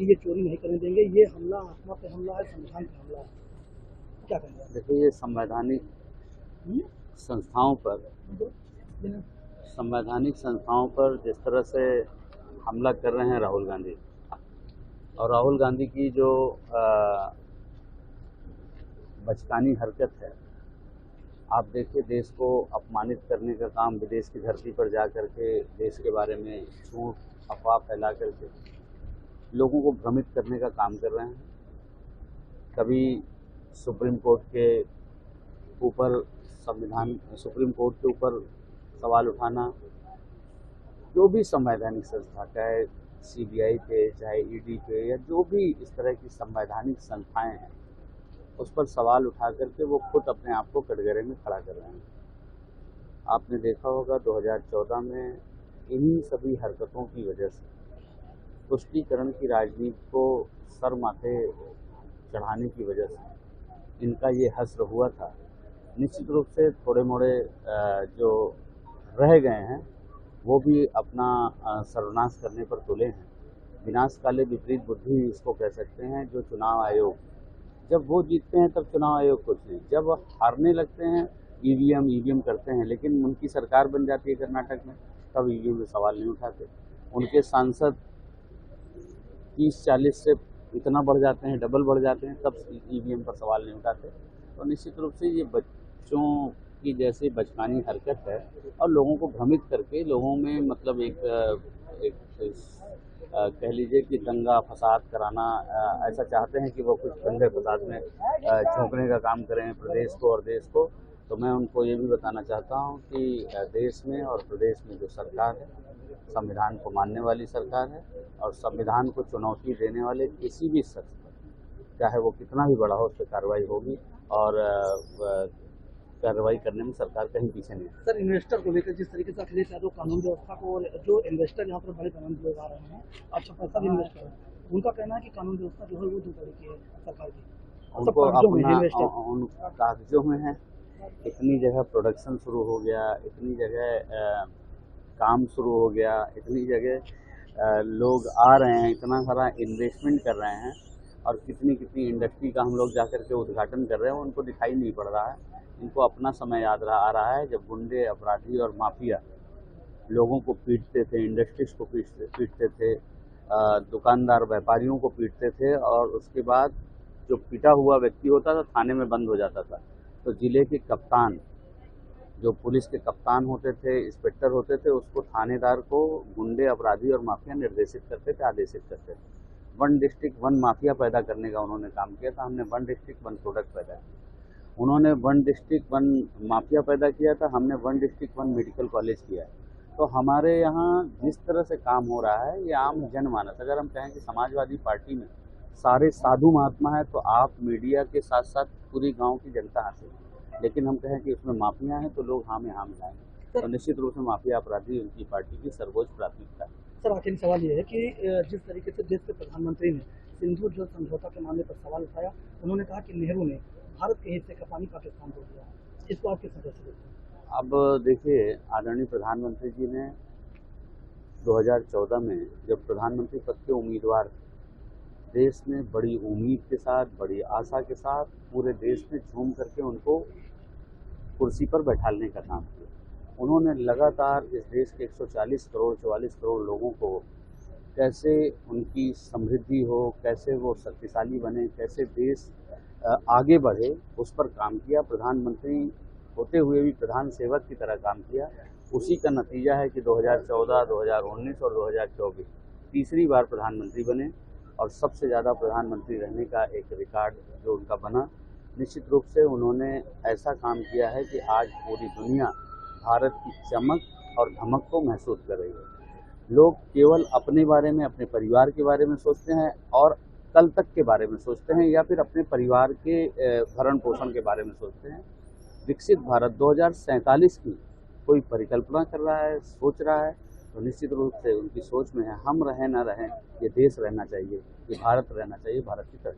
ये चोरी नहीं करने देंगे, ये हमला आत्मा पे हमला है, संविधान पे हमला है। क्या कहेंगे आप? देखिए, ये संवैधानिक हुँ? संस्थाओं पर बिना संवैधानिक संस्थाओं पर जिस तरह से हमला कर रहे हैं राहुल गांधी, और राहुल गांधी की जो बचकानी हरकत है, आप देखिए, देश को अपमानित करने का काम विदेश की धरती पर जा करके देश के बारे में झूठ अफवाह फैला करके लोगों को भ्रमित करने का काम कर रहे हैं। कभी सुप्रीम कोर्ट के ऊपर सुप्रीम कोर्ट के ऊपर सवाल उठाना, जो भी संवैधानिक संस्था, चाहे सीबीआई पे, चाहे ईडी पे, या जो भी इस तरह की संवैधानिक संस्थाएं हैं, उस पर सवाल उठा करके वो खुद अपने आप को कटघरे में खड़ा कर रहे हैं। आपने देखा होगा 2014 में इन्हीं सभी हरकतों की वजह से, तुष्टीकरण की राजनीति को सर माथे चढ़ाने की वजह से इनका ये हश्र हुआ था। निश्चित रूप से थोड़े मोड़े जो रह गए हैं वो भी अपना सर्वनाश करने पर तुले हैं। विनाश काले विपरीत बुद्धि इसको कह सकते हैं। जो चुनाव आयोग, जब वो जीतते हैं तब चुनाव आयोग कुछ नहीं, जब हारने लगते हैं ईवीएम करते हैं, लेकिन उनकी सरकार बन जाती है कर्नाटक में, तब ईवीएम में सवाल नहीं उठाते। उनके सांसद 30-40 से इतना बढ़ जाते हैं, डबल बढ़ जाते हैं, तब ईवीएम पर सवाल नहीं उठाते। तो निश्चित रूप से ये बच्चों की जैसे बचकानी हरकत है, और लोगों को भ्रमित करके लोगों में मतलब एक कह लीजिए कि दंगा फसाद कराना, ऐसा चाहते हैं कि वो कुछ दंगे फसाद में झोंकने का काम करें प्रदेश को और देश को। तो मैं उनको ये भी बताना चाहता हूँ कि देश में और प्रदेश में जो सरकार है, संविधान को मानने वाली सरकार है, और संविधान को चुनौती देने वाले किसी भी शख्स पर, चाहे वो कितना भी बड़ा हो, उस पर कार्रवाई होगी, और कार्रवाई करने में सरकार कहीं पीछे नहीं है। सर, इन्वेस्टर को लेकर जिस तरीके से अखिलेश यादव कानून व्यवस्था को, जो इन्वेस्टर यहाँ पर बड़े पैमाने पर लोग आ रहे हैं, अच्छा पैसा भी इन्वेस्ट कर रहे हैं, उनका कहना है कि कानून व्यवस्था जो है वो दो तरीके है सरकार की। उनको अपना उन कागजों में है, इतनी जगह प्रोडक्शन शुरू हो गया, इतनी जगह काम शुरू हो गया, इतनी जगह लोग आ रहे हैं, इतना सारा इन्वेस्टमेंट कर रहे हैं, और कितनी कितनी इंडस्ट्री का हम लोग जा कर के उद्घाटन कर रहे हैं, उनको दिखाई नहीं पड़ रहा है। इनको अपना समय याद आ रहा है जब गुंडे, अपराधी और माफिया लोगों को पीटते थे, इंडस्ट्रीज को पीटते थे, दुकानदार व्यापारियों को पीटते थे, और उसके बाद जो पिटा हुआ व्यक्ति होता था थाने में बंद हो जाता था। तो जिले के कप्तान, जो पुलिस के कप्तान होते थे, इंस्पेक्टर होते थे, उसको थानेदार को गुंडे, अपराधी और माफिया निर्देशित करते थे, आदेशित करते थे। वन डिस्ट्रिक्ट वन माफिया पैदा करने का उन्होंने काम किया था। हमने वन डिस्ट्रिक्ट वन प्रोडक्ट पैदा किया। उन्होंने वन डिस्ट्रिक्ट वन माफिया पैदा किया था, हमने one district one medical college किया है। तो हमारे यहाँ जिस तरह से काम हो रहा है, ये आम जनमानस, अगर हम कहें कि समाजवादी पार्टी में सारे साधु महात्मा है, तो आप मीडिया के साथ साथ पूरी गांव की जनता हंसे, लेकिन हम कहें कि उसमें माफिया हैं तो लोग हाँ में हाँ मिलाएंगे। तो निश्चित रूप से माफिया अपराधी उनकी पार्टी की सर्वोच्च प्राथमिकता है। सर, आखिरी सवाल ये है कि जिस तरीके से देश के प्रधानमंत्री ने सिंधु जल समझौता के मामले पर सवाल उठाया, उन्होंने कहा कि नेहरू ने भारत के हिस्से का पानी पाकिस्तान को दिया। इसको आप किस तरह से देखते हैं? अब देखिए, आदरणीय प्रधानमंत्री जी ने 2014 में जब प्रधानमंत्री पद के उम्मीदवार, देश ने बड़ी उम्मीद के साथ, बड़ी आशा के साथ पूरे देश में झूम करके उनको कुर्सी पर बैठाने का काम किया। उन्होंने लगातार इस देश के 140 करोड़ 44 करोड़ लोगों को कैसे उनकी समृद्धि हो, कैसे वो शक्तिशाली बने, कैसे देश आगे बढ़े, उस पर काम किया। प्रधानमंत्री होते हुए भी प्रधान सेवक की तरह काम किया। उसी का नतीजा है कि 2014, 2019 और 2024 तीसरी बार प्रधानमंत्री बने, और सबसे ज़्यादा प्रधानमंत्री रहने का एक रिकॉर्ड जो उनका बना। निश्चित रूप से उन्होंने ऐसा काम किया है कि आज पूरी दुनिया भारत की चमक और धमक को महसूस कर रही है। लोग केवल अपने बारे में, अपने परिवार के बारे में सोचते हैं, और कल तक के बारे में सोचते हैं, या फिर अपने परिवार के भरण पोषण के बारे में सोचते हैं। विकसित भारत 2047 की कोई परिकल्पना कर रहा है, सोच रहा है, तो निश्चित रूप से उनकी सोच में है हम रहें ना रहें, ये देश रहना चाहिए, ये भारत रहना चाहिए, भारत की तरह।